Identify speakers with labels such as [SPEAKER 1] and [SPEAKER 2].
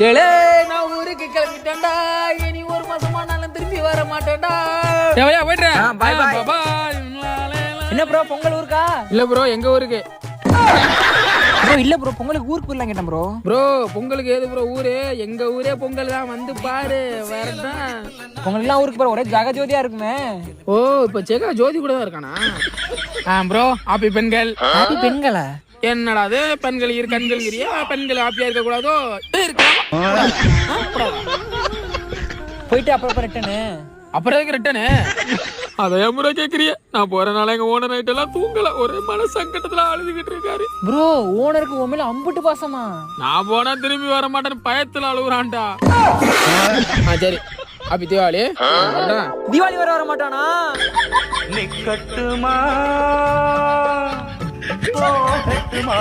[SPEAKER 1] ஏலே நான் ஊருக்கு கிளம்பிட்டேன்டா, இனி ஒரு மாசமானாலும் திரும்பி வர மாட்டேன்டா.
[SPEAKER 2] என்ன ப்ரோ பொங்கல் ஊருக்கா?
[SPEAKER 1] இல்ல ப்ரோ, எங்க ஊருக்கு.
[SPEAKER 2] ப்ரோ இல்ல ப்ரோ, பொங்கலுக்கு ஊருக்கு போயிடலாம் கேட்டேன் ப்ரோ.
[SPEAKER 1] ப்ரோ பொங்கலுக்கு ஏது ப்ரோ ஊரு? எங்க ஊரே பொங்கல் தான், வந்து பாரு. வேறதான்
[SPEAKER 2] பொங்கலுக்குலாம் ஊருக்கு போற ஒரே ஜகஜோதியா இருக்குமே.
[SPEAKER 1] ஓ, இப்ப சேகா ஜோதி கூட தான் இருக்கானா? ப்ரோ ஹாப்பி பெண்கள்.
[SPEAKER 2] ஹாப்பி பெண்களா?
[SPEAKER 1] என்னடா அது, பெண்கள் இரு கண்கள்ங்கிறியா? பெண்கள் ஹாப்பியா இருக்க கூடாதோ?
[SPEAKER 2] போயிட்டு அப்புறம் ரிட்டனு.
[SPEAKER 1] அப்புறம் ரிட்டனு அதையா முறை கேக்குறிய? நான் போறனால எங்க ஓனர் நைட் எல்லாம் தூங்கல, ஒரே மன சங்கடத்துல அழுதுகிட்டு இருக்காரு.
[SPEAKER 2] ப்ரோ ஓனருக்கு உண்மையில அம்புட்டு பாசமா? நான்
[SPEAKER 1] போனா திரும்பி வர மாட்டேன்னு பயத்துல அழுகுறான்டா. சரி, அப்படி தீபாவளி
[SPEAKER 2] தீபாவளி வர மாட்டானா?
[SPEAKER 3] நிக்கட்டுமா போகட்டுமா